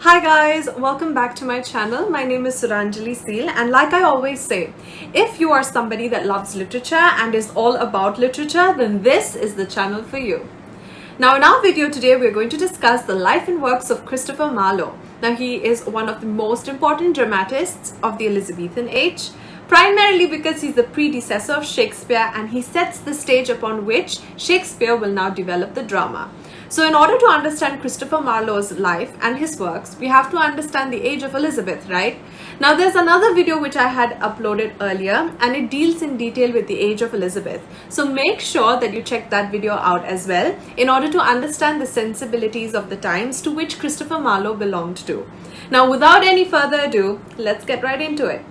Hi guys, welcome back to my channel. My name is Suranjali Seal, and like I always say, if you are somebody that loves literature and is all about literature, then this is the channel for you. Now in our video today, we're going to discuss the life and works of Christopher Marlowe. Now he is one of the most important dramatists of the Elizabethan age, primarily because he's the predecessor of Shakespeare and he sets the stage upon which Shakespeare will now develop the drama. So in order to understand Christopher Marlowe's life and his works, we have to understand the age of Elizabeth, right? Now there's another video which I had uploaded earlier and it deals in detail with the age of Elizabeth. So make sure that you check that video out as well in order to understand the sensibilities of the times to which Christopher Marlowe belonged to. Now without any further ado, let's get right into it.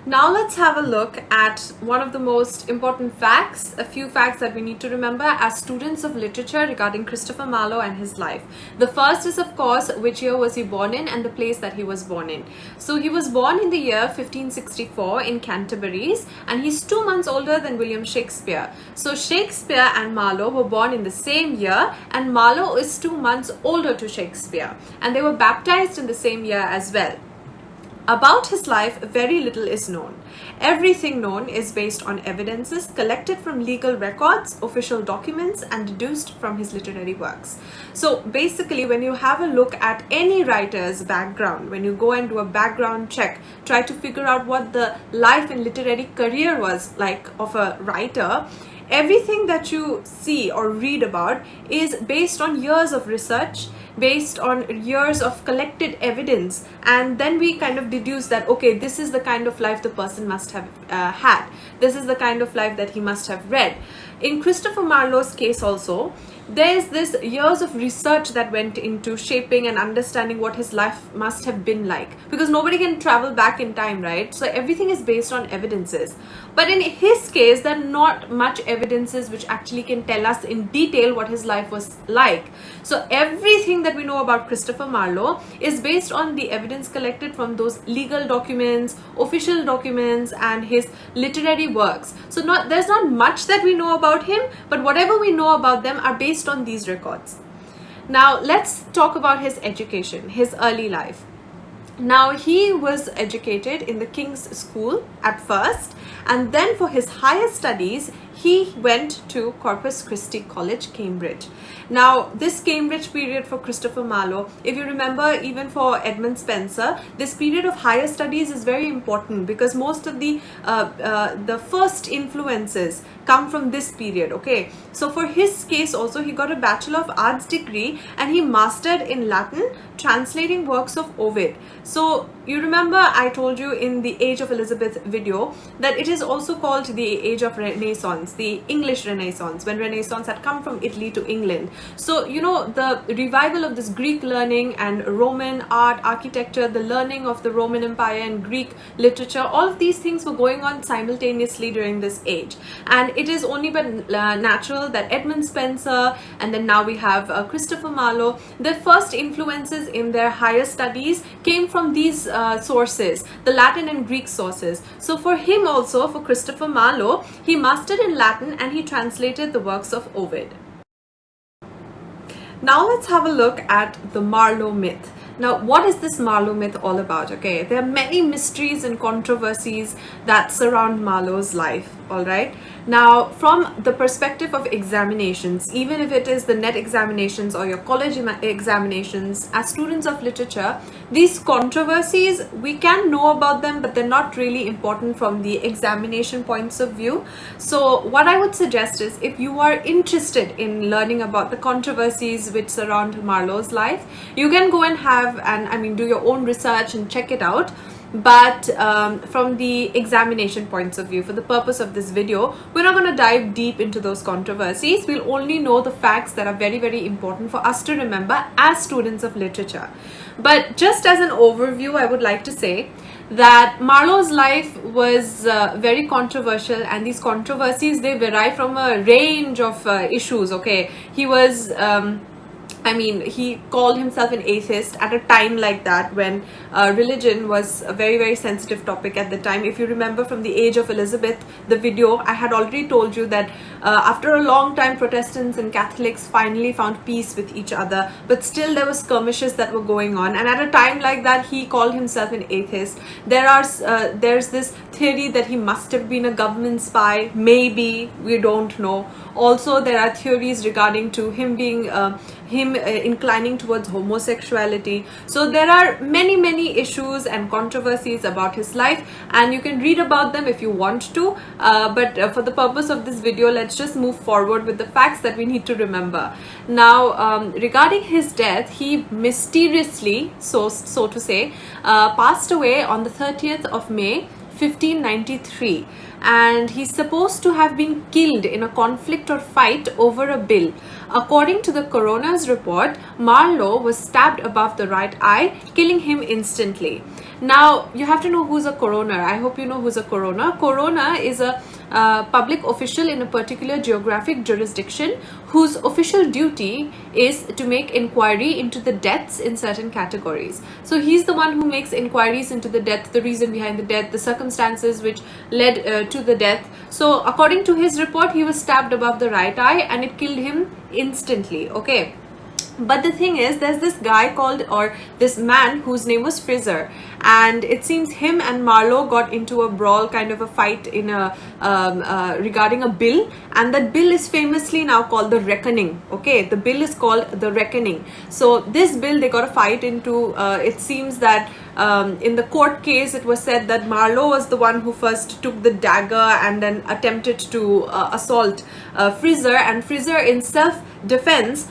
Now let's have a look at one of the most important facts, a few facts that we need to remember as students of literature regarding Christopher Marlowe and his life. The first is, of course, which year was he born in and the place that he was born in. So he was born in the year 1564 in Canterbury, and he's 2 months older than William Shakespeare. So Shakespeare and Marlowe were born in the same year, and Marlowe is 2 months older to Shakespeare, and they were baptized in the same year as well. About his life, very little is known. Everything known is based on evidences collected from legal records, official documents, and deduced from his literary works. So basically, when you have a look at any writer's background, when you go and do a background check, try to figure out what the life and literary career was like of a writer, everything that you see or read about is based on years of research, based on years of collected evidence, and then we kind of deduce that, okay, this is the kind of life the person must have had. This is the kind of life that he must have read. In Christopher Marlowe's case also, there is this years of research that went into shaping and understanding what his life must have been like, because nobody can travel back in time, right? So everything is based on evidences. But in his case, there are not much evidences which actually can tell us in detail what his life was like. So everything that we know about Christopher Marlowe is based on the evidence collected from those legal documents, official documents, and his literary works. So there's not much that we know about him, but whatever we know about them are based on these records. Now let's talk about his education, his early life. Now he was educated in the King's School at first, and then for his higher studies he went to Corpus Christi College, Cambridge. Now this Cambridge period for Christopher Marlowe, if you remember, even for Edmund Spenser, this period of higher studies is very important because most of the first influences come from this period. Okay, so for his case also, he got a Bachelor of Arts degree and he mastered in Latin, translating works of Ovid. So you remember I told you in the Age of Elizabeth video that it is also called the Age of Renaissance, the English Renaissance, when Renaissance had come from Italy to England. So you know, the revival of this Greek learning and Roman art, architecture, the learning of the Roman Empire and Greek literature, all of these things were going on simultaneously during this age, and it is only but natural that Edmund Spenser and then now we have Christopher Marlowe, their first influences in their higher studies came from these sources, the Latin and Greek sources. So for him also, for Christopher Marlowe, he mastered in Latin and he translated the works of Ovid. Now let's have a look at the Marlowe myth. Now, what is this Marlowe myth all about? Okay, there are many mysteries and controversies that surround Marlowe's life, all right? Now, from the perspective of examinations, even if it is the net examinations or your college examinations, as students of literature, these controversies, we can know about them, but they're not really important from the examination points of view. So what I would suggest is, if you are interested in learning about the controversies which surround Marlowe's life, you can go and do your own research and check it out. But from the examination points of view, for the purpose of this video, we're not going to dive deep into those controversies. We'll only know the facts that are very, very important for us to remember as students of literature. But just as an overview, I would like to say that Marlowe's life was very controversial, and these controversies, they vary from a range of issues. Okay, he was I mean, he called himself an atheist at a time like that, when religion was a very, very sensitive topic at the time. If you remember from the Age of Elizabeth, the video, I had already told you that after a long time, Protestants and Catholics finally found peace with each other, but still there were skirmishes that were going on. And at a time like that, he called himself an atheist. There's this theory that he must have been a government spy. Maybe, we don't know. Also, there are theories regarding to him being inclining towards homosexuality. So there are many issues and controversies about his life, and you can read about them if you want to, but for the purpose of this video, let's just move forward with the facts that we need to remember. Now, regarding his death, he mysteriously, so to say, passed away on the 30th of May 1593, and he's supposed to have been killed in a conflict or fight over a bill. According to the coroner's report, Marlowe was stabbed above the right eye, killing him instantly. Now, you have to know who's a coroner. I hope you know who's a coroner. Coroner is a public official in a particular geographic jurisdiction whose official duty is to make inquiry into the deaths in certain categories. So he's the one who makes inquiries into the death, the reason behind the death, the circumstances which led to the death. So according to his report, he was stabbed above the right eye and it killed him instantly. Okay. But the thing is, there's this guy called, or this man whose name was Fraser, and it seems him and Marlowe got into a brawl, kind of a fight in a regarding a bill, and that bill is famously now called the Reckoning. Okay, the bill is called the Reckoning. So this bill, they got a fight into. It seems that in the court case, it was said that Marlowe was the one who first took the dagger and then attempted to assault Fraser, and Fraser in self-defense,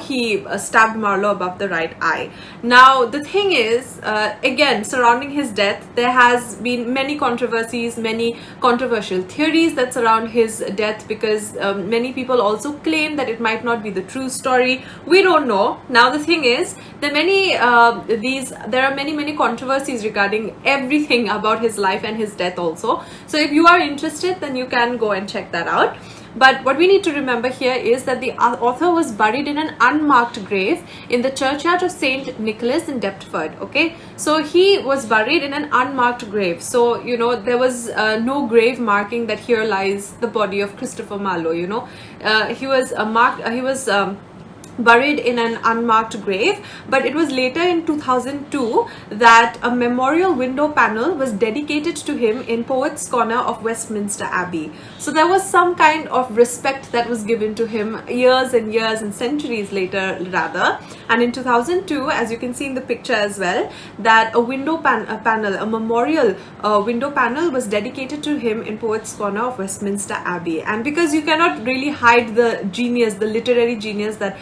he stabbed Marlowe above the right eye. Now, the thing is, again, surrounding his death, there has been many controversies, many controversial theories that surround his death, because many people also claim that it might not be the true story. We don't know. Now, the thing is, there are many controversies regarding everything about his life and his death also. So if you are interested, then you can go and check that out. But what we need to remember here is that the author was buried in an unmarked grave in the churchyard of St. Nicholas in Deptford. Okay, so he was buried in an unmarked grave. So, there was no grave marking that here lies the body of Christopher Marlowe. He was buried in an unmarked grave, but it was later in 2002 that a memorial window panel was dedicated to him in Poets' Corner of Westminster Abbey. So there was some kind of respect that was given to him years and years and centuries later, rather. And in 2002, as you can see in the picture as well, that a memorial window panel was dedicated to him in Poets' Corner of Westminster Abbey. And because you cannot really hide the genius, the literary genius that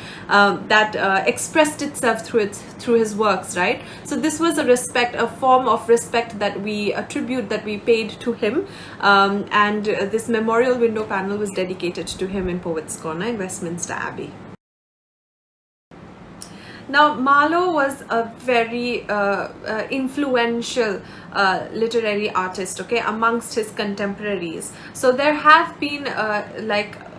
expressed itself through his works, right? So this was a form of respect that we paid to him, and this memorial window panel was dedicated to him in Poets' Corner in Westminster Abbey. Now, Marlowe was a very influential literary artist, okay, amongst his contemporaries. So there have been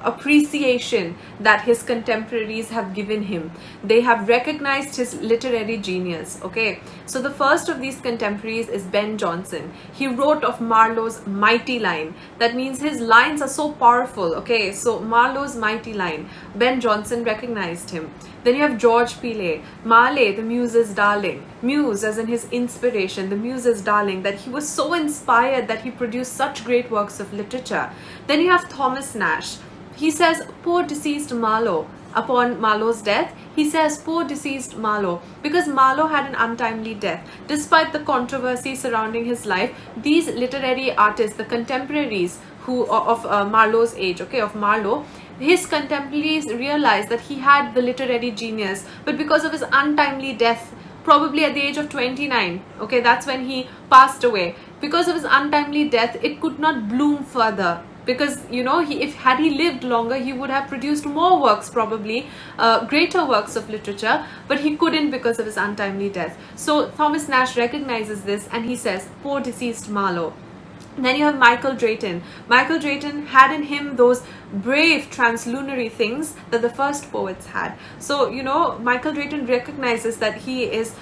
appreciation that his contemporaries have given him. They have recognized his literary genius. Okay, so the first of these contemporaries is Ben Jonson. He wrote of Marlowe's mighty line. That means his lines are so powerful. Okay, so Marlowe's mighty line, Ben Jonson recognized him. Then you have George Peele, Marley, the muse's darling. Muse as in his inspiration, the muse's darling, that he was so inspired that he produced such great works of literature. Then you have Thomas Nash. He says, poor deceased Marlowe. Upon Marlowe's death, he says, poor deceased Marlowe, because Marlowe had an untimely death. Despite the controversy surrounding his life, these literary artists, the contemporaries of Marlowe's age, okay, of Marlowe, his contemporaries realized that he had the literary genius, but because of his untimely death, probably at the age of 29, okay, that's when he passed away. Because of his untimely death, it could not bloom further. Because, had he lived longer, he would have produced more works, probably greater works of literature, but he couldn't because of his untimely death. So Thomas Nash recognizes this and he says, poor deceased Marlowe. Then you have Michael Drayton. Michael Drayton had in him those brave translunary things that the first poets had. So, you know, Michael Drayton recognizes that he is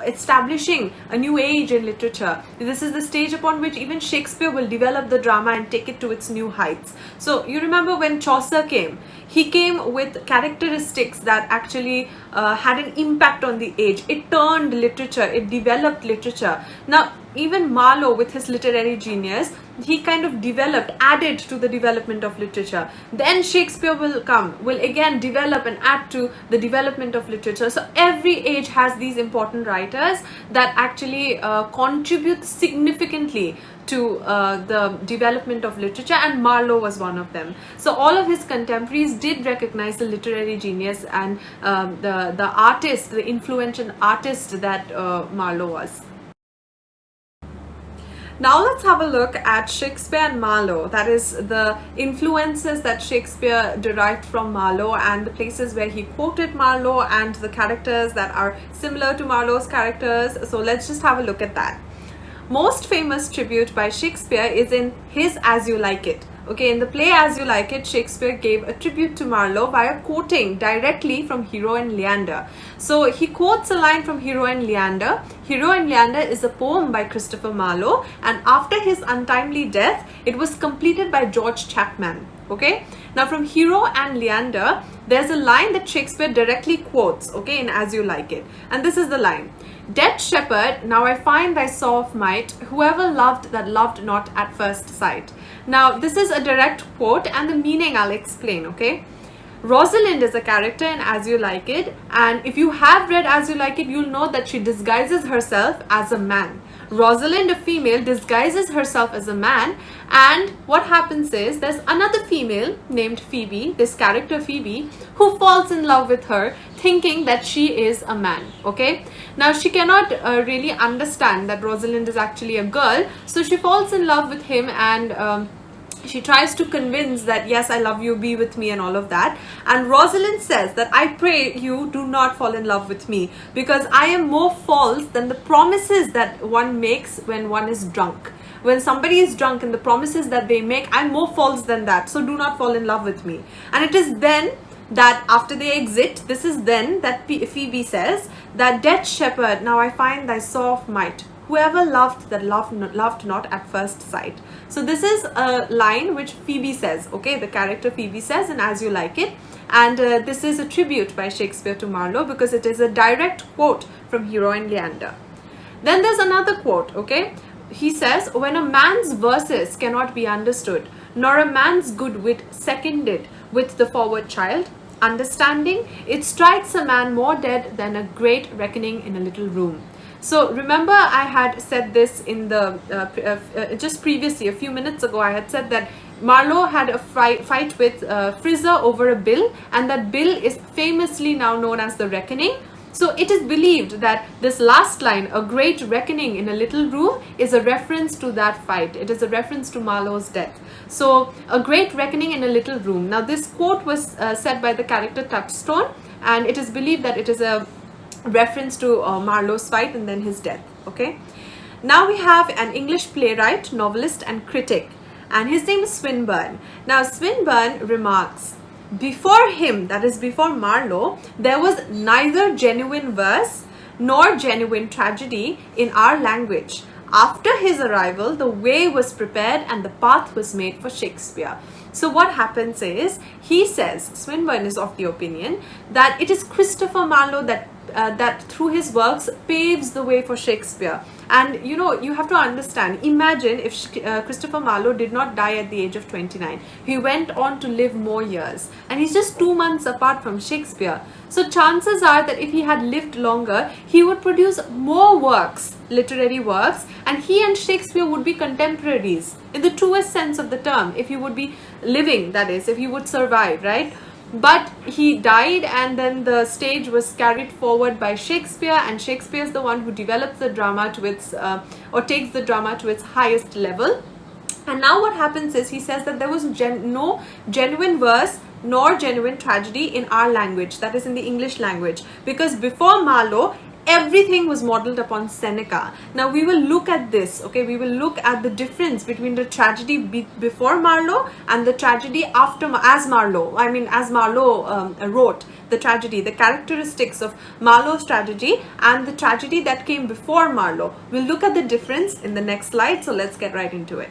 establishing a new age in literature. This is the stage upon which even Shakespeare will develop the drama and take it to its new heights. So you remember when Chaucer came, he came with characteristics that actually had an impact on the age. It turned literature, it developed literature. Now, even Marlowe, with his literary genius, he kind of developed, added to the development of literature. Then Shakespeare will come, will again develop and add to the development of literature. So every age has these important writers that actually contribute significantly to the development of literature, and Marlowe was one of them. So all of his contemporaries did recognize the literary genius and the artist, the influential artist that Marlowe was. Now let's have a look at Shakespeare and Marlowe, that is the influences that Shakespeare derived from Marlowe and the places where he quoted Marlowe and the characters that are similar to Marlowe's characters. So let's just have a look at that. Most famous tribute by Shakespeare is in his As You Like It. Okay, in the play As You Like It, Shakespeare gave a tribute to Marlowe by quoting directly from Hero and Leander. So he quotes a line from Hero and Leander. Hero and Leander is a poem by Christopher Marlowe, and after his untimely death, it was completed by George Chapman. Okay, now from Hero and Leander, there's a line that Shakespeare directly quotes, okay, in As You Like It. And this is the line: "Dead shepherd, now I find thy saw of might, whoever loved that loved not at first sight." Now, this is a direct quote, and the meaning I'll explain, okay? Rosalind is a character in As You Like It, and if you have read As You Like It, you'll know that she disguises herself as a man. Rosalind, a female, disguises herself as a man, and what happens is there's another female named Phoebe, this character Phoebe, who falls in love with her thinking that she is a man. Okay, now she cannot really understand that Rosalind is actually a girl, so she falls in love with him, and she tries to convince that yes, I love you, be with me, and all of that. And Rosalind says that I pray you do not fall in love with me, because I am more false than the promises that one makes when one is drunk. When somebody is drunk and the promises that they make, I'm more false than that, so do not fall in love with me. And it is then that after they exit, this is then that Phoebe says that, "Dead shepherd, now I find thy saw of might, whoever loved that loved not at first sight." So this is a line which Phoebe says, okay, the character Phoebe says in As You Like It, and this is a tribute by Shakespeare to Marlowe because it is a direct quote from Hero and Leander. Then there's another quote, okay? He says, "When a man's verses cannot be understood, nor a man's good wit seconded with the forward child, understanding, it strikes a man more dead than a great reckoning in a little room." So remember, I had said this in the just previously, a few minutes ago, I had said that Marlowe had a fight with Fraser over a bill, and that bill is famously now known as the Reckoning. So it is believed that this last line, "a great reckoning in a little room," is a reference to that fight. It is a reference to Marlowe's death. So a great reckoning in a little room. Now this quote was said by the character Touchstone, and it is believed that it is a reference to Marlowe's fight and then his death. Okay, now we have an English playwright, novelist, and critic, and his name is Swinburne. Now Swinburne remarks, "Before him, that is before Marlowe, there was neither genuine verse nor genuine tragedy in our language. After his arrival, the way was prepared and the path was made for Shakespeare." So what happens is, he says, Swinburne is of the opinion that it is Christopher Marlowe that through his works paves the way for Shakespeare. And you know, you have to understand, imagine if Christopher Marlowe did not die at the age of 29. He went on to live more years, and he's just 2 months apart from Shakespeare. So chances are that if he had lived longer, he would produce more works, literary works, and he and Shakespeare would be contemporaries in the truest sense of the term, if he would be living, that is, if he would survive, right? But he died, and then the stage was carried forward by Shakespeare, and Shakespeare is the one who develops the drama to its or takes the drama to its highest level. And now what happens is, he says that there was no genuine verse nor genuine tragedy in our language, that is in the English language, because before Marlowe, everything was modeled upon Seneca. Now we will look at this, okay? We will look at the difference between the tragedy before Marlowe and the tragedy after, as Marlowe wrote the tragedy, the characteristics of Marlowe's tragedy and the tragedy that came before Marlowe. We'll look at the difference in the next slide, so let's get right into it.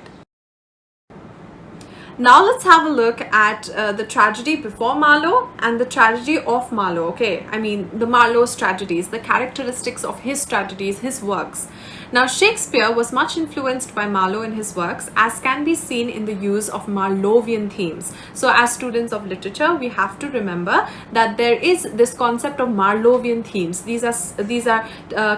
Now let's have a look at the tragedy before Marlowe and the tragedy of Marlowe, okay? I mean, the Marlowe's tragedies, the characteristics of his tragedies, his works. Now, Shakespeare was much influenced by Marlowe in his works, as can be seen in the use of Marlowean themes. So, as students of literature, we have to remember that there is this concept of Marlowean themes. These are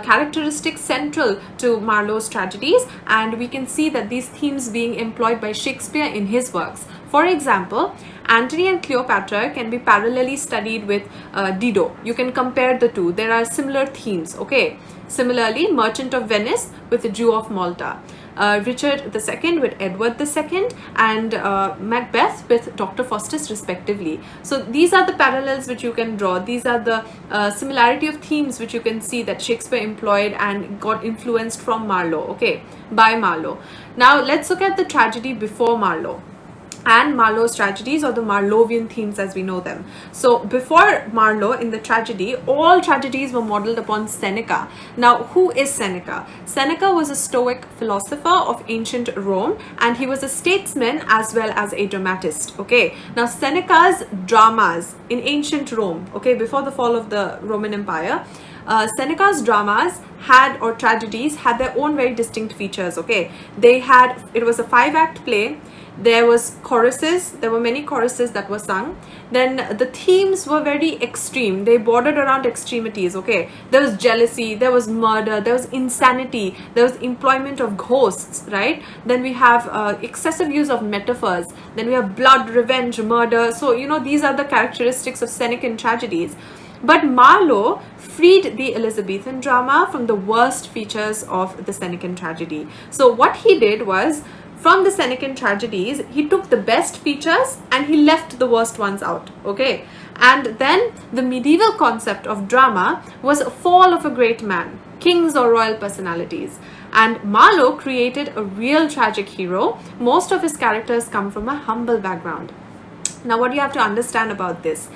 characteristics central to Marlowe's tragedies, and we can see that these themes being employed by Shakespeare in his works. For example, Antony and Cleopatra can be parallelly studied with Dido. You can compare the two. There are similar themes, okay? Similarly, Merchant of Venice with the Jew of Malta. Richard II with Edward II, and Macbeth with Dr. Faustus respectively. So these are the parallels which you can draw. These are the similarity of themes which you can see that Shakespeare employed and got influenced from Marlowe, okay, by Marlowe. Now let's look at the tragedy before Marlowe and Marlowe's tragedies, or the Marlowean themes as we know them. So before Marlowe, in the tragedy, all tragedies were modeled upon Seneca. Now, who is Seneca? Seneca was a Stoic philosopher of ancient Rome, and he was a statesman as well as a dramatist, okay? Now, Seneca's dramas in ancient Rome, okay, before the fall of the Roman Empire, Seneca's dramas tragedies had their own very distinct features, okay? It was a 5-act play. There was choruses, there were many choruses that were sung. Then the themes were very extreme. They bordered around extremities, okay? There was jealousy, there was murder, there was insanity, there was employment of ghosts, right? Then we have excessive use of metaphors. Then we have blood, revenge, murder. So, you know, these are the characteristics of Senecan tragedies. But Marlowe freed the Elizabethan drama from the worst features of the Senecan tragedy. So what he did was, from the Senecan tragedies, he took the best features and he left the worst ones out, okay? And then the medieval concept of drama was a fall of a great man, kings or royal personalities. And Marlowe created a real tragic hero. Most of his characters come from a humble background. Now, what do you have to understand about this?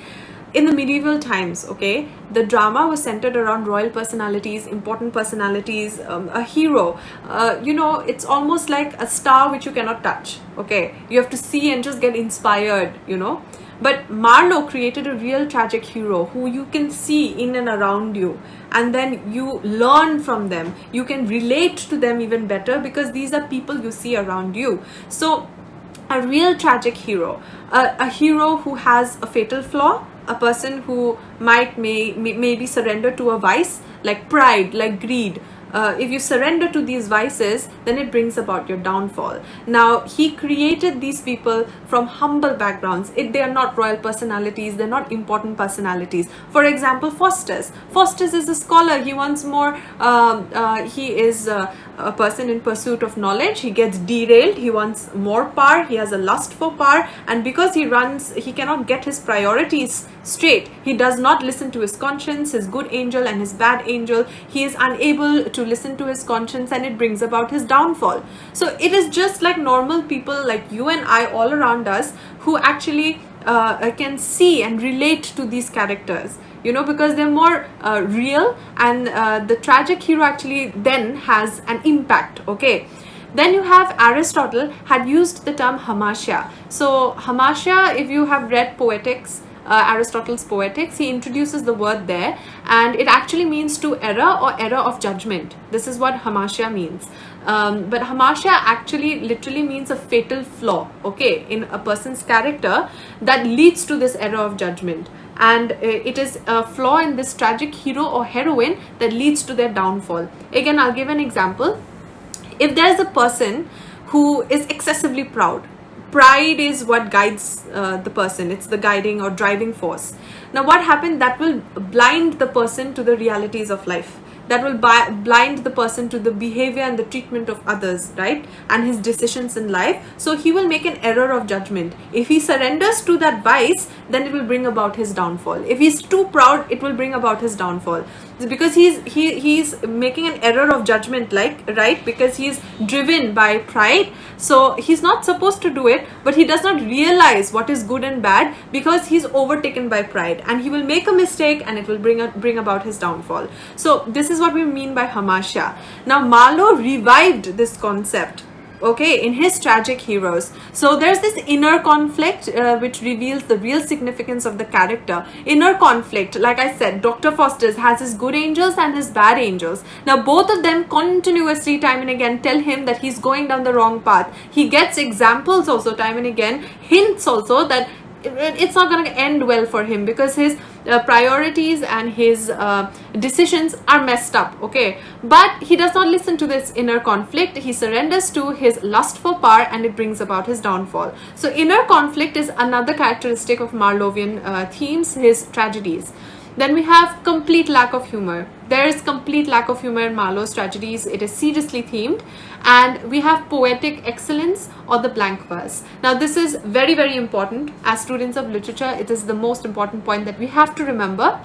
In the medieval times, okay, the drama was centered around royal personalities, important personalities, a hero. You know, it's almost like a star which you cannot touch, okay? You have to see and just get inspired, you know. But Marlowe created a real tragic hero who you can see in and around you, and then you learn from them. You can relate to them even better because these are people you see around you. So, a real tragic hero, a hero who has a fatal flaw, a person who maybe surrender to a vice like pride, like greed. If you surrender to these vices, then it brings about your downfall. Now, he created these people from humble backgrounds. They are not royal personalities, they're not important personalities. For example, Faustus. Faustus is a scholar. He wants more, he is a person in pursuit of knowledge. He gets derailed. He wants more power. He has a lust for power. And because he cannot get his priorities straight. He does not listen to his conscience, his good angel and his bad angel. He is unable to listen to his conscience, and it brings about his downfall. So it is just like normal people like you and I all around us who actually can see and relate to these characters, you know, because they're more real, and the tragic hero actually then has an impact, okay? Then you have Aristotle had used the term hamartia. So hamartia, if you have read Poetics, Aristotle's Poetics, he introduces the word there, and it actually means to error or error of judgment. This is what hamartia means. But hamartia actually literally means a fatal flaw, okay, in a person's character that leads to this error of judgment. And it is a flaw in this tragic hero or heroine that leads to their downfall. Again, I'll give an example. If there is a person who is excessively proud, pride is what guides the person. It's the guiding or driving force. Now, what happened? That will blind the person to the realities of life. that will blind the person to the behavior and the treatment of others, right, and his decisions in life. So he will make an error of judgment. If he surrenders to that vice, then it will bring about his downfall. If he's too proud, it will bring about his downfall, because he's making an error of judgment, like, right, because he's driven by pride. So he's not supposed to do it, but he does not realize what is good and bad because he's overtaken by pride, and he will make a mistake and it will bring about his downfall. So this is what we mean by hamasha. Now Marlowe revived this concept, okay, in his tragic heroes. So there's this inner conflict which reveals the real significance of the character. Inner conflict, like I said, Dr. Faustus has his good angels and his bad angels. Now both of them continuously, time and again, tell him that he's going down the wrong path. He gets examples also, time and again, hints also that it's not going to end well for him because his priorities and his decisions are messed up, okay. But he does not listen to this inner conflict. He surrenders to his lust for power, and it brings about his downfall. So inner conflict is another characteristic of Marlowean themes, his tragedies. Then we have complete lack of humor. There is complete lack of humor in Marlowe's tragedies. It is seriously themed. And we have poetic excellence or the blank verse. Now this is very, very important. As students of literature, it is the most important point that we have to remember,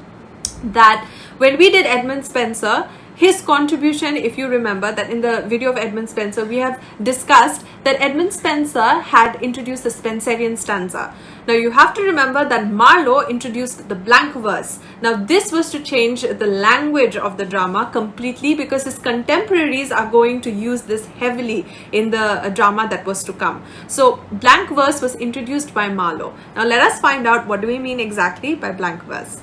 that when we did Edmund Spenser, his contribution, if you remember that in the video of Edmund Spenser, we have discussed that Edmund Spenser had introduced the Spenserian stanza. Now you have to remember that Marlowe introduced the blank verse. Now this was to change the language of the drama completely, because his contemporaries are going to use this heavily in the drama that was to come. So blank verse was introduced by Marlowe. Now let us find out what do we mean exactly by blank verse.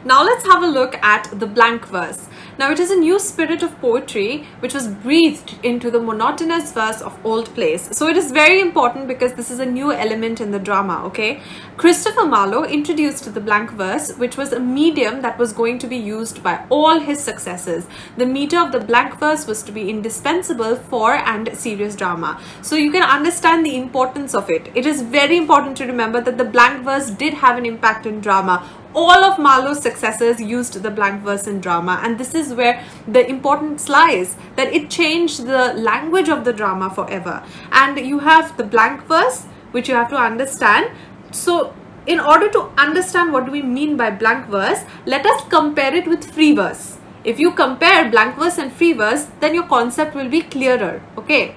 Now let's have a look at the blank verse. Now it is a new spirit of poetry which was breathed into the monotonous verse of old plays. So it is very important because this is a new element in the drama, okay. Christopher Marlowe introduced the blank verse, which was a medium that was going to be used by all his successors. The meter of the blank verse was to be indispensable for and serious drama. So you can understand the importance of it. It is very important to remember that the blank verse did have an impact in drama. All of Marlowe's successors used the blank verse in drama, and this is where the importance lies, that it changed the language of the drama forever. And you have the blank verse, which you have to understand. So in order to understand what do we mean by blank verse, let us compare it with free verse. If you compare blank verse and free verse, then your concept will be clearer, okay.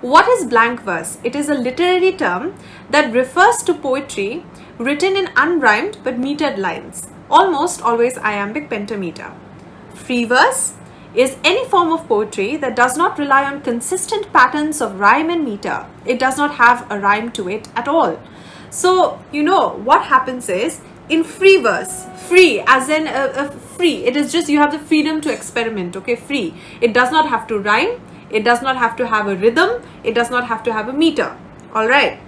What is blank verse? It is a literary term that refers to poetry written in unrhymed but metered lines, almost always iambic pentameter. Free verse is any form of poetry that does not rely on consistent patterns of rhyme and meter. It does not have a rhyme to it at all. So, you know, what happens is, in free verse, free as in free, it is just you have the freedom to experiment, okay, free. It does not have to rhyme, it does not have to have a rhythm, it does not have to have a meter, alright.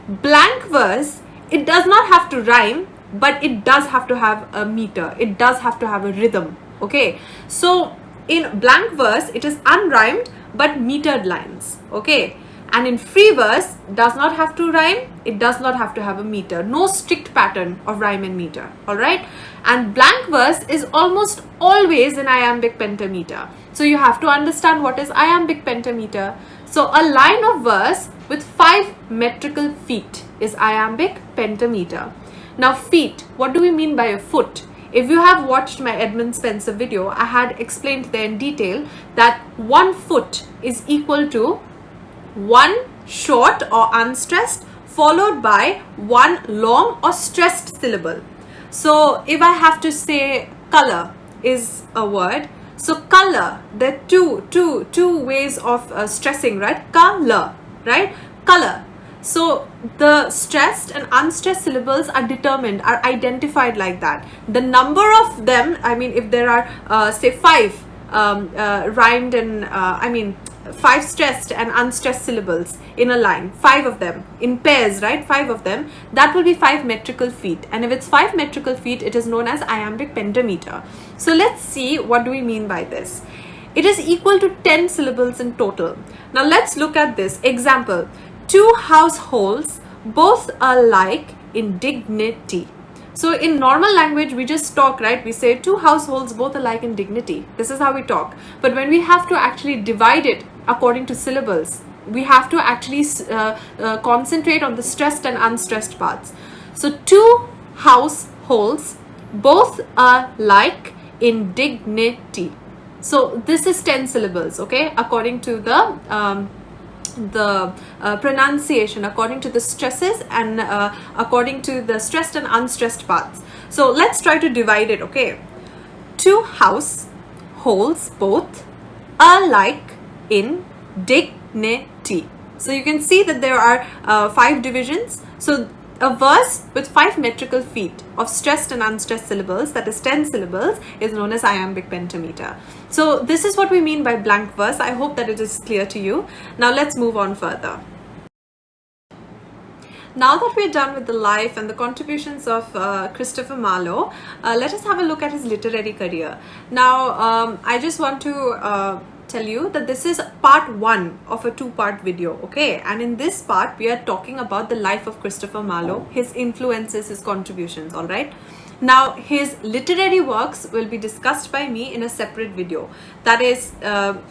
Blank verse, it does not have to rhyme, but it does have to have a meter. It does have to have a rhythm. Okay. So in blank verse, it is unrhymed but metered lines. Okay. And in free verse, does not have to rhyme. It does not have to have a meter. No strict pattern of rhyme and meter. Alright. And blank verse is almost always in iambic pentameter. So you have to understand what is iambic pentameter. So a line of verse with 5 metrical feet is iambic pentameter. Now feet, what do we mean by a foot? If you have watched my Edmund Spenser video, I had explained there in detail that 1 foot is equal to 1 short or unstressed followed by 1 long or stressed syllable. So if I have to say color is a word, so color, there are two ways of stressing, right? Color, right? Color. So the stressed and unstressed syllables are determined, are identified like that. The number of them, I mean, if there are say 5 rhymed and 5 stressed and unstressed syllables in a line, 5 of them in pairs, right? 5 of them, that will be 5 metrical feet. And if it's 5 metrical feet, it is known as iambic pentameter. So let's see what do we mean by this. It is equal to 10 syllables in total. Now let's look at this example. 2 households, both alike in dignity. So in normal language, we just talk, right? We say two households both alike in dignity. This is how we talk. But when we have to actually divide it according to syllables, we have to actually concentrate on the stressed and unstressed parts. So two households both alike in dignity. So this is 10 syllables, okay, according to the pronunciation, according to the stresses and according to the stressed and unstressed parts. So let's try to divide it, okay. Two households both alike in dignity. So you can see that there are 5 divisions. So a verse with 5 metrical feet of stressed and unstressed syllables, that is 10 syllables, is known as iambic pentameter. So this is what we mean by blank verse. I hope that it is clear to you. Now let's move on further. Now that we're done with the life and the contributions of Christopher Marlowe, let us have a look at his literary career. Now, I just want to tell you that this is part 1 of a 2-part video, okay, and in this part we are talking about the life of Christopher Marlowe, his influences, his contributions. All right, now his literary works will be discussed by me in a separate video, that is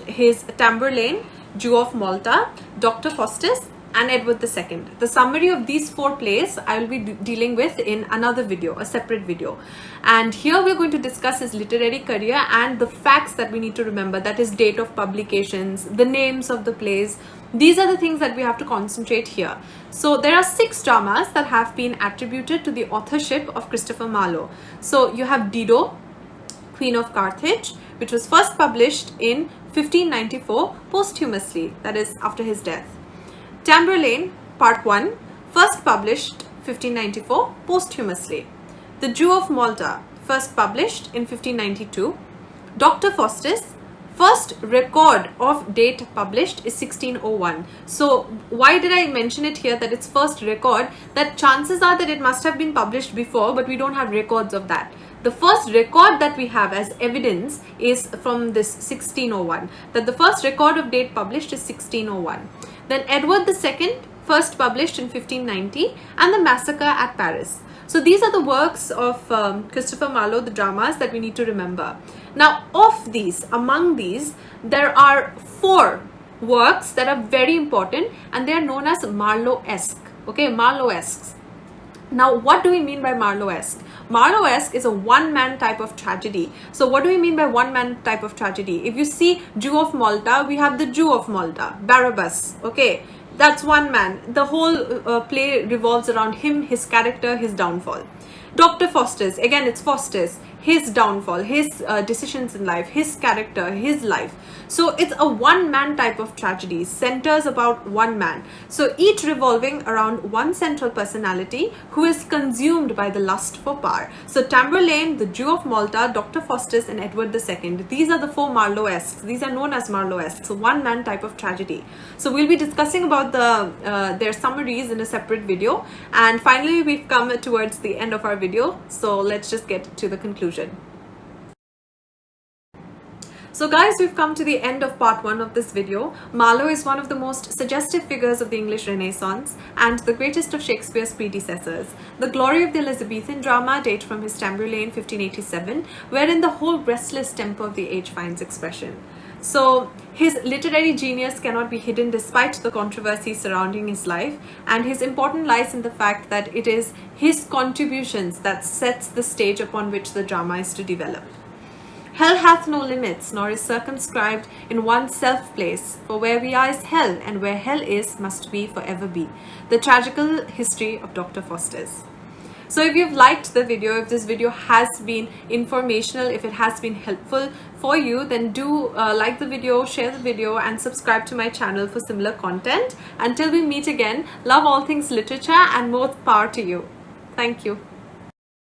his Tamburlaine, Jew of Malta, Dr. Faustus and Edward II. The summary of these 4 plays I will be dealing with in another video, a separate video. And here we're going to discuss his literary career and the facts that we need to remember, that is date of publications, the names of the plays. These are the things that we have to concentrate here. So there are 6 dramas that have been attributed to the authorship of Christopher Marlowe. So you have Dido, Queen of Carthage, which was first published in 1594 posthumously, that is after his death. Tamburlaine, Part 1, first published 1594 posthumously. The Jew of Malta, first published in 1592. Dr. Faustus, first record of date published is 1601. So why did I mention it here that it's first record? That chances are that it must have been published before, but we don't have records of that. The first record that we have as evidence is from this 1601, that the first record of date published is 1601. Then Edward II, first published in 1590, and the Massacre at Paris. So these are the works of Christopher Marlowe, the dramas that we need to remember. Now of these, among these, there are 4 works that are very important and they are known as Marlowe-esque. Okay, Marlowe-esque. Now what do we mean by Marlowe-esque? Marlowe-esque is a one-man type of tragedy. So what do we mean by one-man type of tragedy? If you see Jew of Malta, we have the Jew of Malta, Barabbas, okay? That's one man. The whole play revolves around him, his character, his downfall. Dr. Faustus, again it's Faustus, his downfall, his decisions in life, his character, his life. So it's a one-man type of tragedy, centers about one man. So each revolving around one central personality who is consumed by the lust for power. So Tamburlaine, the Jew of Malta, Dr. Faustus and Edward II. These are the 4 Marlowe-esques. These are known as Marlowe-esque. So one-man type of tragedy. So we'll be discussing about their summaries in a separate video. And finally, we've come towards the end of our video. So let's just get to the conclusion. So guys, we've come to the end of part 1 of this video. Marlowe is one of the most suggestive figures of the English Renaissance and the greatest of Shakespeare's predecessors. The glory of the Elizabethan drama date from his Tamburlaine 1587, wherein the whole restless temper of the age finds expression. So his literary genius cannot be hidden despite the controversy surrounding his life, and his importance lies in the fact that it is his contributions that sets the stage upon which the drama is to develop. Hell hath no limits, nor is circumscribed in one's self-place, for where we are is hell, and where hell is must we forever be. The tragical history of Dr. Faustus. So if you've liked the video, if this video has been informational, if it has been helpful for you, then do like the video, share the video and subscribe to my channel for similar content. Until we meet again, love all things literature and more power to you. Thank you.